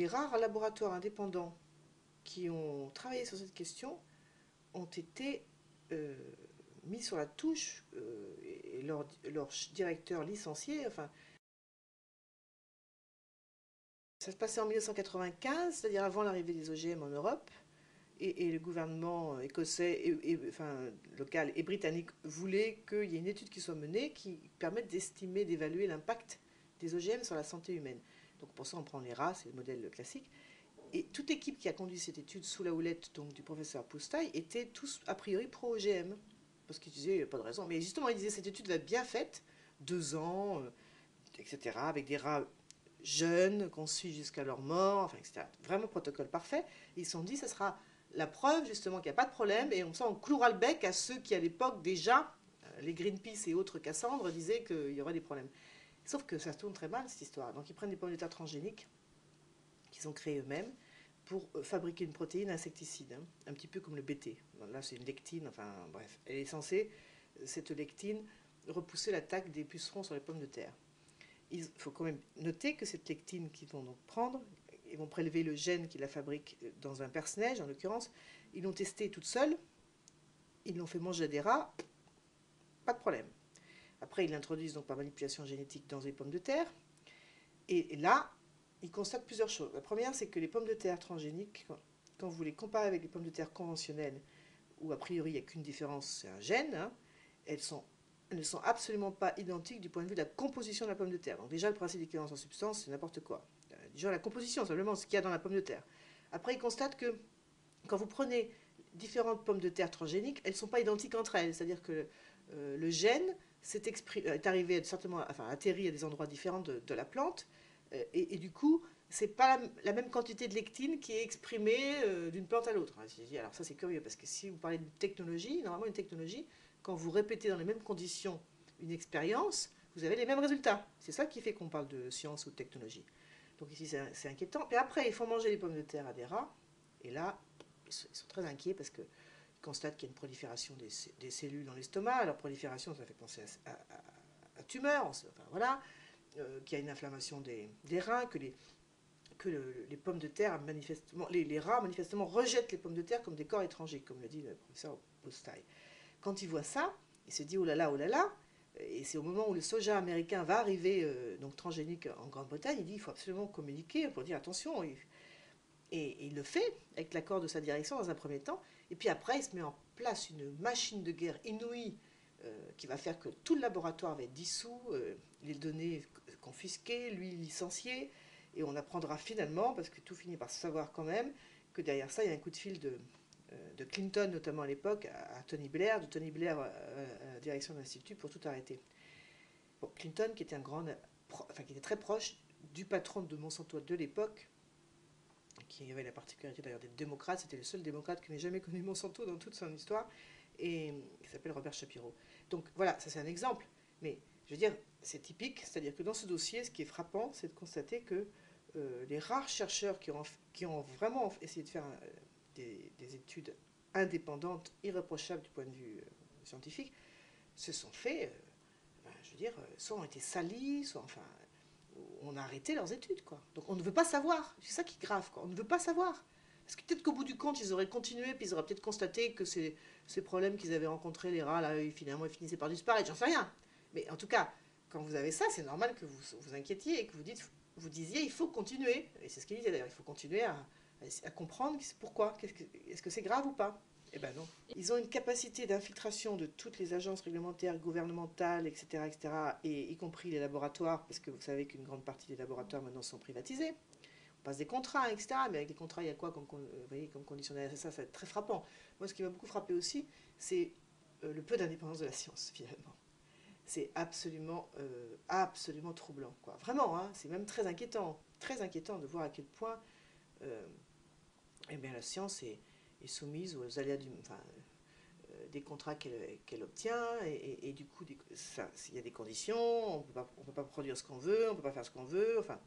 les rares laboratoires indépendants qui ont travaillé sur cette question ont été euh, mis sur la touche et leur directeur licencié. Enfin, ça se passait en 1995, c'est-à-dire avant l'arrivée des OGM en Europe. Et le gouvernement écossais, enfin, local et britannique voulait qu'il y ait une étude qui soit menée qui permette d'estimer, d'évaluer l'impact des OGM sur la santé humaine. Donc pour ça, on prend les rats, c'est le modèle classique. Et toute l'équipe qui a conduit cette étude sous la houlette donc, du professeur Poustaille était tous a priori pro-OGM. Parce qu'ils disaient, il n'y a pas de raison. Mais justement, ils disaient, cette étude va être bien faite, 2 ans, etc., avec des rats jeunes qu'on suit jusqu'à leur mort, enfin, etc. Vraiment protocole parfait. Et ils se sont dit, ça sera la preuve justement qu'il n'y a pas de problème, et on clouera le bec à ceux qui à l'époque déjà, les Greenpeace et autres Cassandres, disaient qu'il y aurait des problèmes. Sauf que ça se tourne très mal cette histoire. Donc ils prennent des pommes de terre transgéniques qu'ils ont créées eux-mêmes pour fabriquer une protéine insecticide, hein, un petit peu comme le BT. Là c'est une lectine, enfin bref, elle est censée, cette lectine, repousser l'attaque des pucerons sur les pommes de terre. Il faut quand même noter que cette lectine qu'ils vont donc prendre, ils vont prélever le gène qui la fabrique dans un perce-neige en l'occurrence, ils l'ont testé toute seule, ils l'ont fait manger à des rats, pas de problème. Après, ils l'introduisent donc par manipulation génétique dans les pommes de terre, et là, ils constatent plusieurs choses. La première, c'est que les pommes de terre transgéniques, quand vous les comparez avec les pommes de terre conventionnelles, où a priori il n'y a qu'une différence, c'est un gène, hein, elles ne sont absolument pas identiques du point de vue de la composition de la pomme de terre. Donc déjà, le principe d'équivalence en substance, c'est n'importe quoi. Déjà, la composition, simplement, ce qu'il y a dans la pomme de terre. Après, ils constatent que quand vous prenez différentes pommes de terre transgéniques, elles ne sont pas identiques entre elles. C'est-à-dire que le gène est arrivé certainement, enfin, atterri à des endroits différents de la plante, et du coup, c'est pas la même quantité de lectine qui est exprimée d'une plante à l'autre. Alors ça c'est curieux parce que si vous parlez de technologie, normalement une technologie, quand vous répétez dans les mêmes conditions une expérience, vous avez les mêmes résultats. C'est ça qui fait qu'on parle de science ou de technologie. Donc ici c'est inquiétant. Et après ils font manger les pommes de terre à des rats, et là ils sont très inquiets parce qu'ils constatent qu'il y a une prolifération des cellules dans l'estomac. Alors prolifération, ça fait penser à tumeur, enfin voilà, qu'il y a une inflammation des reins, les pommes de terre, manifestement, les rats manifestement rejettent les pommes de terre comme des corps étrangers, comme le dit le professeur Postaille. Quand il voit ça, il se dit oh là là, oh là là, et c'est au moment où le soja américain va arriver, donc transgénique en Grande-Bretagne, il dit il faut absolument communiquer pour dire attention, et il le fait avec l'accord de sa direction dans un premier temps, et puis après il se met en place une machine de guerre inouïe qui va faire que tout le laboratoire va être dissous, les données confisquées, lui licencié, et on apprendra finalement, parce que tout finit par se savoir quand même, que derrière ça, il y a un coup de fil de Clinton, notamment à l'époque, à Tony Blair, de Tony Blair à la direction de l'Institut pour tout arrêter. Bon, Clinton, qui était qui était très proche du patron de Monsanto de l'époque, qui avait la particularité d'ailleurs d'être démocrate, c'était le seul démocrate qui n'ait jamais connu Monsanto dans toute son histoire, et il s'appelle Robert Shapiro. Donc voilà, ça c'est un exemple, mais je veux dire, c'est typique, c'est-à-dire que dans ce dossier, ce qui est frappant, c'est de constater que les rares chercheurs qui ont vraiment essayé de faire des études indépendantes, irréprochables du point de vue scientifique, se sont fait, je veux dire, soit ont été salis, soit enfin, on a arrêté leurs études, quoi. Donc on ne veut pas savoir. C'est ça qui est grave, quoi. On ne veut pas savoir. Parce que peut-être qu'au bout du compte, ils auraient continué, puis ils auraient peut-être constaté que ces problèmes qu'ils avaient rencontrés, les rats, là, finalement, ils finissaient par disparaître. J'en sais rien. Mais en tout cas, quand vous avez ça, c'est normal que vous vous inquiétiez et que vous disiez, il faut continuer. Et c'est ce qu'il disait d'ailleurs, il faut continuer à comprendre pourquoi. Est-ce que c'est grave ou pas? Eh ben non. Ils ont une capacité d'infiltration de toutes les agences réglementaires, gouvernementales, etc., etc., et y compris les laboratoires, parce que vous savez qu'une grande partie des laboratoires maintenant sont privatisés. On passe des contrats, etc., mais avec les contrats, il y a quoi vous voyez, comme conditionnel? Ça va être très frappant. Moi, ce qui m'a beaucoup frappé aussi, c'est le peu d'indépendance de la science, finalement. C'est absolument troublant, quoi. Vraiment, hein, c'est même très inquiétant de voir à quel point eh bien, la science est soumise aux aléas des contrats qu'elle obtient, et du coup, il y a des conditions, on peut pas produire ce qu'on veut, on peut pas faire ce qu'on veut, enfin,